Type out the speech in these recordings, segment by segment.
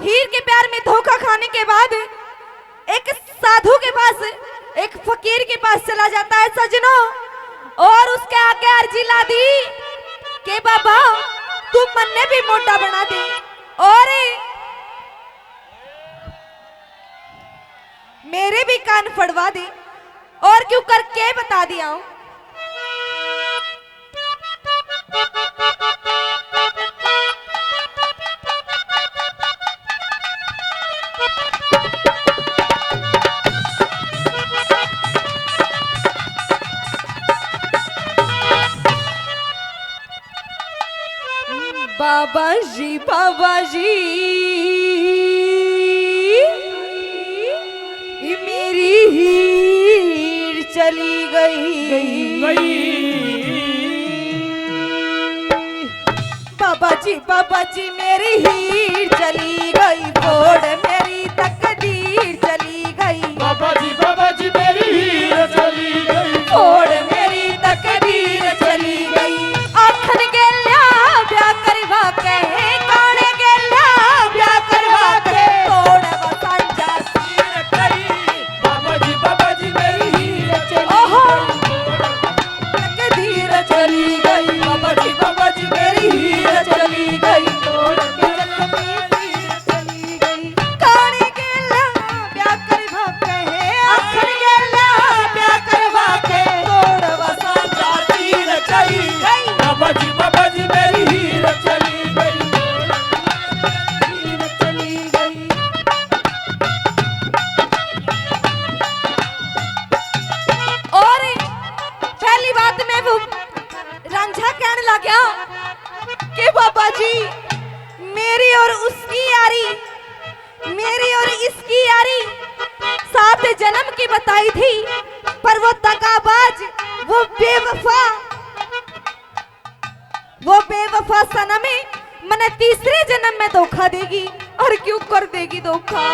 हीर के प्यार में धोखा खाने के बाद एक साधु के पास, एक फकीर के पास चला जाता है सजनों, और उसके आगे अर्जी ला दी कि बाबा तुम मन्ने भी मोटा बना दे और मेरे भी कान फड़वा दे, और क्यों करके बता दिया हूं। बाबा जी मेरी हीर चली गई। बाबा जी मेरी हीर चली गई, फोड़ मेरी तकदीर चली गई। बाबा जी मेरी हीर चली गई, फोड़ मेरी तकदीर चली गई। आखन गेल्या ब्याह करवा के, काने गेल्या ब्याह करवा के, तोड़ वसांजा हीर गई। बाबा जी मेरी हीर चली ओहो गई, तकदीर चली गई। बाबा जी मेरी हीर चली गई, तोड़ के तकदीर चली गई। काने गेल्या ब्याह करवा के, आखन गेल्या ब्याह करवा के, तोड़ वसांजा हीर चली गई। बाबा जी मेरी हीर चली गई, हीर चली गई। और पहली बात में वो रंझा कहने लग गया कि बाबा जी मेरी और उसकी यारी, मेरी और इसकी यारी 7 जन्म की बताई थी, पर वो दगाबाज, वो बेवफा सनमे मने तीसरे जन्म में धोखा देगी। और क्यों कर देगी धोखा।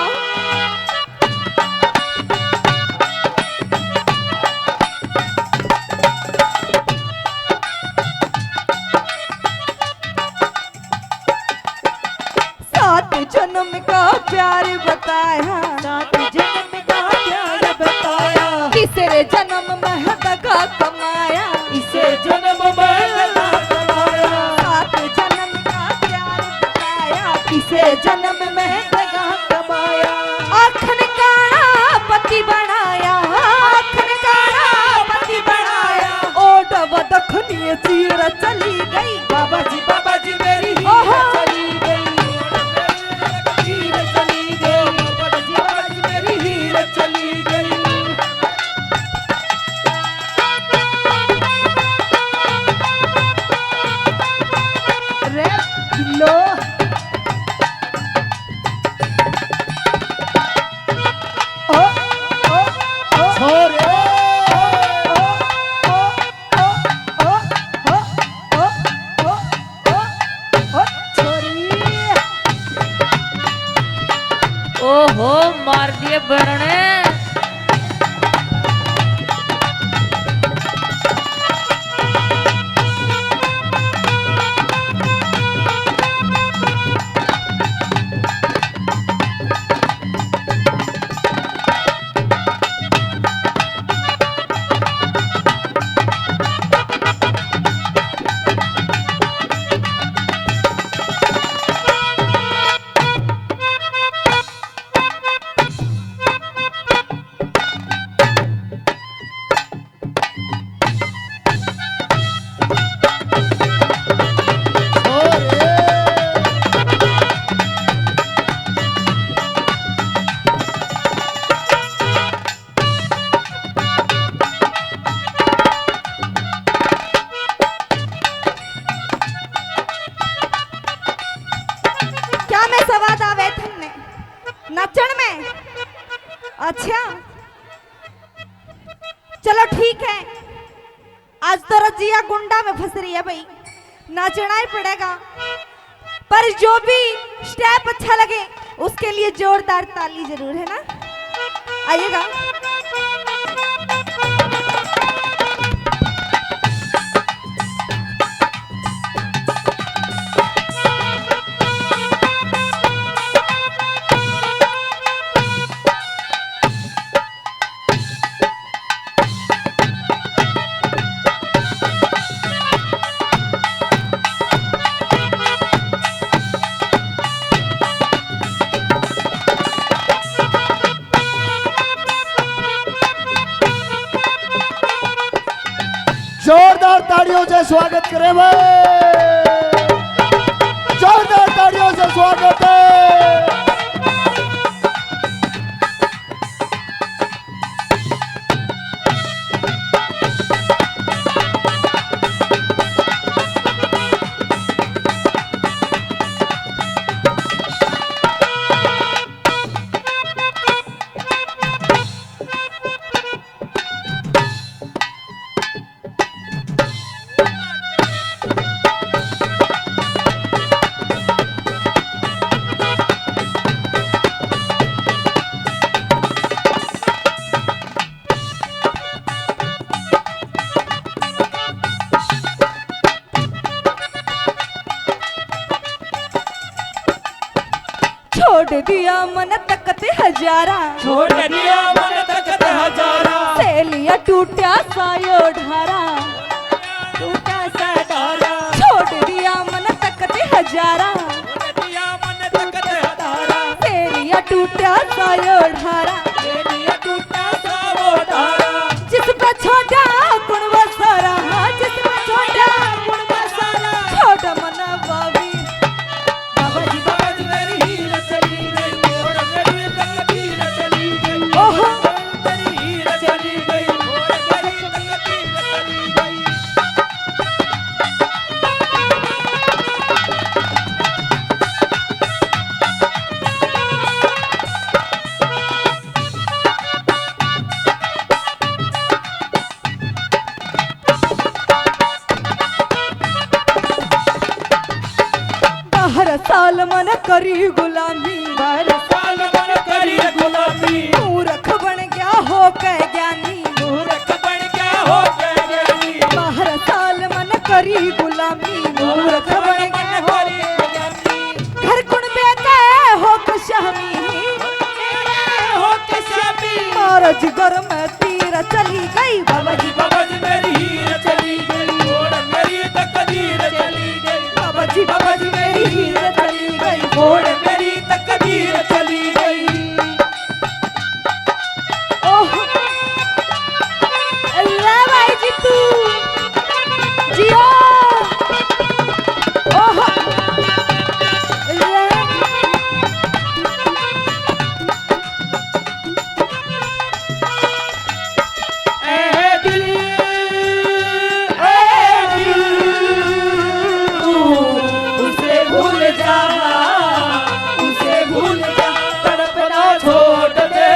सात जन्म का प्यार बताया, 7 जन्म का प्यार बताया, तीसरे जन्म में दगा कमाया। इसे जन्म में लगा कमाया। 7 जन्म का प्यार बताया, तीसरे जन्म में दगा कमाया। आखन काना पति बनाया, आखन काना पति बनाया। ओट व दखनी चीर चली गई। बाबा जी मेरी हीर ओहो। चली गई, हीर चली गई। बाबा जी मेरी हीर चली गई। रे लो ओ ओ ओ छोरे ओहो मार दिए बरने। नाचन में। अच्छा चलो ठीक है, आज तो रजिया गुंडा में फंस रही है भाई, नाचना ही पड़ेगा। पर जो भी स्टेप अच्छा लगे उसके लिए जोरदार ताली जरूर है ना। आइएगा। ताड़ियों से स्वागत करें भाई, जोरदार ताड़ियों से स्वागत है। छोड़ दिया मन तकत हजारा, छोड़ दिया मन तकत हजारा, सहेलिया टूटा सायो ढारा, टूटा सा डारा, छोड़ दिया मन तकत हजारा, छोड़ दिया मन तकत हजारा, सहेलिया टूटा सायो ढारा, तेरिया टूटा सा वो डारा, जिस पे छोटा गुण बसारा, जिस पे छोटा गुण बसारा, छोटा मन बाबी बाबा जी मेरी हीर चली गई, छोड़ मेरी तकदीर चली गई, ओहो मेरी हीर चली गई, छोड़ मेरी तकदीर चली गई। हर साल मन करी गुलामी, हर साल मन करी गुलामी, मूर्ख बन गया हो के ज्ञानी, मूर्ख बन गया हो गया ज्ञानी, हर साल मन करी गुलामी, मूर्ख बन गया हो के ज्ञानी, घर कुण बेटे हो कशामी, हो के शामी, मारा जिगर में तीर चली गई बाबा जी, बाबा जी मेरी हीर चली गई, छोड़ मेरी तकदीर चली गई, बाबा जी मेरी हीर चली गई, छोड़ मेरी तकदीर चली गई। ओह अल्लाह भाई जी तू जियो, ओह अल्लाह ऐ दिल, उसे भूल जा, उसे भूल जा, तड़पना छोड़ दे,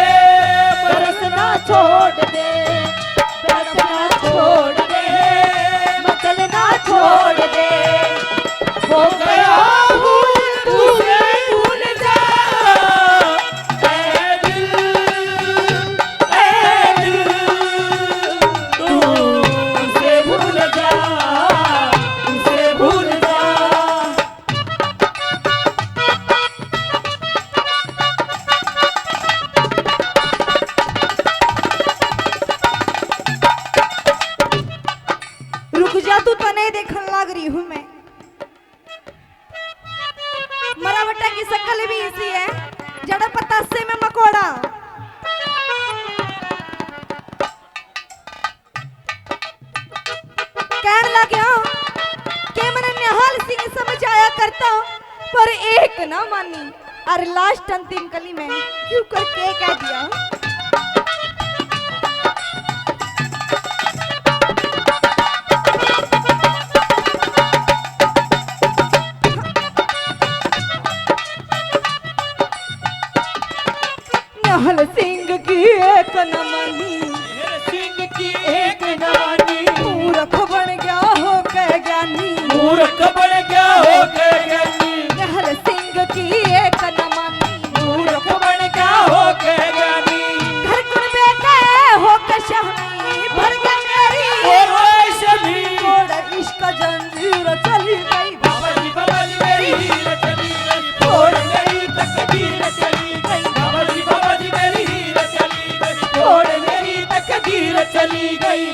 बरसना छोड़ दे, बरसना छोड़ दे, मचलना छोड़ दे, हो गया भूल तुझे भूल जा, ऐ दिल, तू उसे भूल जा, उसे भूल जा। रुक जा तू तो नहीं देखने लग रही हूँ मैं, मरावटा की शक्ल भी इसी है, जड़ा पतासे में मकोड़ा, कहने लगे के मैंने निहाल सिंह समझ आया करता, पर एक ना मानी, और लास्ट अंतिम कली में क्यों करके कह दिया, निहाल सिंह की एक न मानी, सिंह की एक जवानी, मूर्ख बन गया हो के ज्ञानी, मूर्ख बन गया हो गए ज्ञानी, निहाल सिंह की एक न मानी, मूर्ख बन गया हो गए ज्ञानी, घर कुण बेटे हो के शहनी, भर गया मेरी ओ शमी, छोड़ इश्क जंजीर चली गई बाबा जी मेरी हीर चली गई, छोड़ मेरी तकदीर चली गई, बाबा जी मेरी हीर चली गई, छोड़ मेरी तकदीर चली गई।